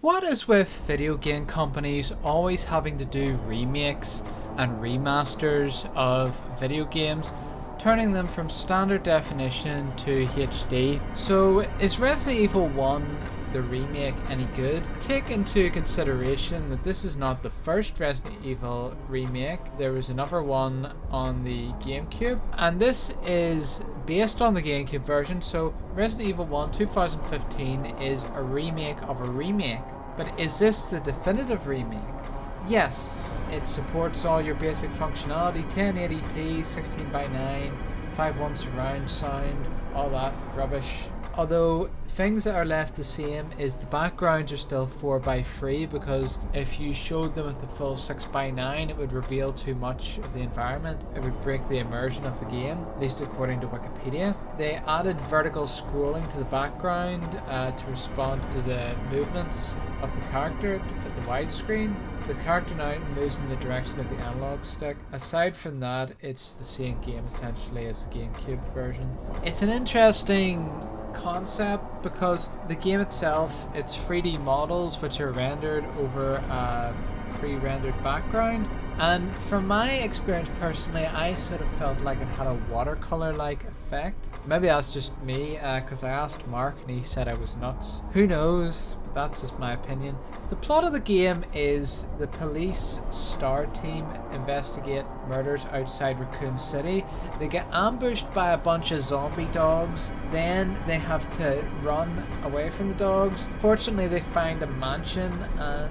What is with video game companies always having to do remakes and remasters of video games, turning them from standard definition to HD? So is Resident Evil 1, the remake, any good? Take into consideration that this is not the first Resident Evil remake. There was another one on the GameCube, and this is based on the GameCube version. So Resident Evil 1 2015 is a remake of a remake. But is this the definitive remake? Yes, it supports all your basic functionality, 1080p, 16:9, 5.1 surround sound, all that rubbish. Although things that are left the same is the backgrounds are still 4:3, because if you showed them with the full 6:9 it would reveal too much of the environment. It would break the immersion of the game, at least according to Wikipedia. They added vertical scrolling to the background to respond to the movements of the character to fit the widescreen. The character now moves in the direction of the analog stick. Aside from that, it's the same game essentially as the GameCube version. It's an interesting concept because the game itself, it's 3D models which are rendered over a pre-rendered background, and from my experience personally, I sort of felt like it had a watercolor-like effect. Maybe that's just me, because I asked Mark and he said I was nuts. Who knows? But that's just my opinion. The plot of the game is the police STAR team investigate murders outside Raccoon City. They get ambushed by a bunch of zombie dogs. Then they have to run away from the dogs. Fortunately, they find a mansion and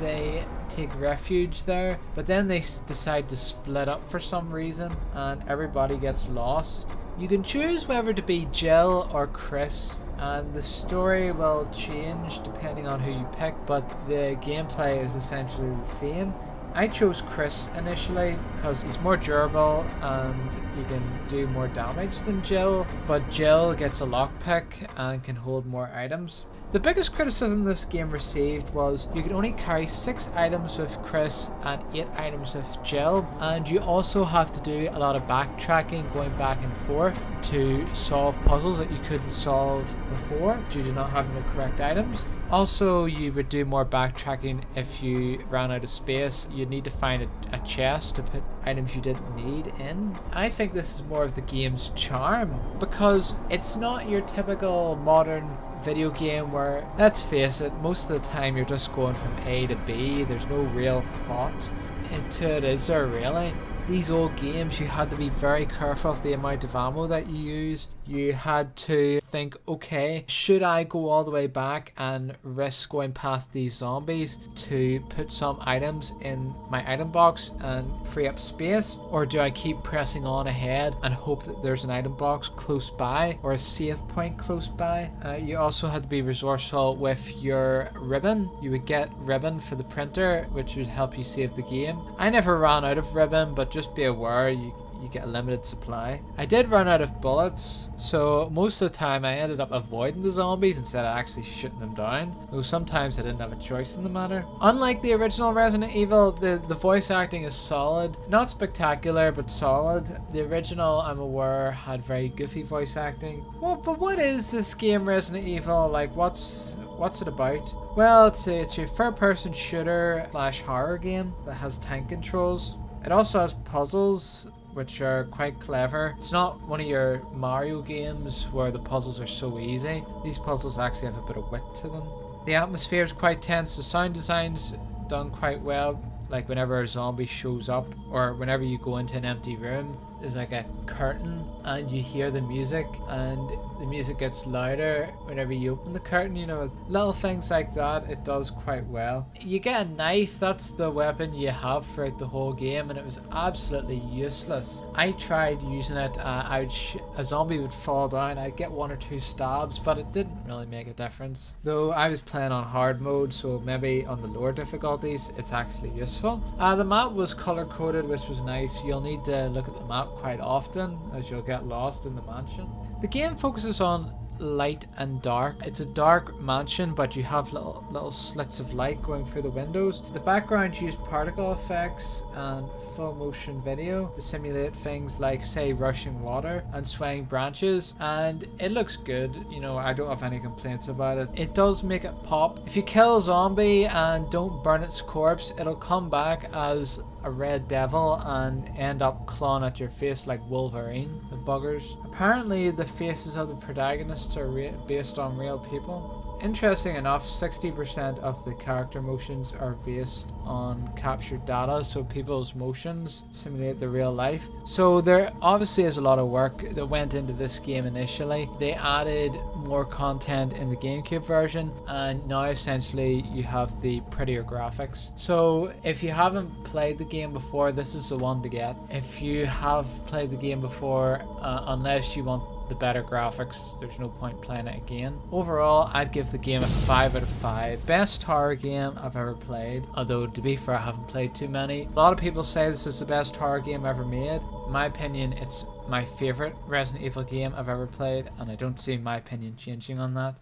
they take refuge there, but then they decide to split up for some reason and everybody gets lost. You can choose whether to be Jill or Chris, and the story will change depending on who you pick, but the gameplay is essentially the same. I chose Chris initially because he's more durable and he can do more damage than Jill, but Jill gets a lockpick and can hold more items. The biggest criticism this game received was you could only carry 6 items with Chris and 8 items with Jill, and you also have to do a lot of backtracking, going back and forth to solve puzzles that you couldn't solve before due to not having the correct items. Also, you would do more backtracking if you ran out of space. You'd need to find a chest to put items you didn't need in. I think this is more of the game's charm because it's not your typical modern video game where, let's face it, most of the time you're just going from A to B. There's no real thought into it, is there really? These old games, you had to be very careful of the amount of ammo that you use. You had to think, okay, should I go all the way back and risk going past these zombies to put some items in my item box and free up space? Or do I keep pressing on ahead and hope that there's an item box close by or a save point close by? You also had to be resourceful with your ribbon. You would get ribbon for the printer, which would help you save the game. I never ran out of ribbon, but just be aware you get a limited supply. I did run out of bullets, so most of the time I ended up avoiding the zombies instead of actually shooting them down, though sometimes I didn't have a choice in the matter. Unlike the original Resident Evil, the voice acting is solid. Not spectacular, but solid. The original, I'm aware, had very goofy voice acting. Well, but what is this game Resident Evil? Like, what's it about? Well, it's a third-person shooter / horror game that has tank controls. It also has puzzles, which are quite clever. It's not one of your Mario games where the puzzles are so easy. These puzzles actually have a bit of wit to them. The atmosphere is quite tense. The sound design's done quite well. Like whenever a zombie shows up or whenever you go into an empty room, there's like a curtain and you hear the music and the music gets louder whenever you open the curtain. You know, little things like that, it does quite well. You get a knife, that's the weapon you have throughout the whole game, and it was absolutely useless. I tried using it, a zombie would fall down, I'd get 1 or 2 stabs, but it didn't really make a difference. Though I was playing on hard mode, so maybe on the lower difficulties it's actually useful. The map was color coded, which was nice. You'll need to look at the map quite often as you'll get lost in the mansion. The game focuses on light and dark. It's a dark mansion, but you have little slits of light going through the windows. The background used particle effects and full motion video to simulate things like, say, rushing water and swaying branches, and it looks good. You know, I don't have any complaints about it. It does make it pop. If you kill a zombie and don't burn its corpse, it'll come back as a red devil and end up clawing at your face like Wolverine, the buggers. Apparently the faces of the protagonists are based on real people. Interesting enough, 60% of the character motions are based on captured data, so people's motions simulate the real life. So there obviously is a lot of work that went into this game initially. They added more content in the GameCube version, and now essentially you have the prettier graphics. So if you haven't played the game before, this is the one to get. If you have played the game before, unless you want the better graphics, there's no point playing it again. Overall, I'd give the game a 5 out of 5. Best horror game I've ever played, although to be fair I haven't played too many. A lot of people say this is the best horror game ever made. In my opinion, it's my favorite Resident Evil game I've ever played, and I don't see my opinion changing on that.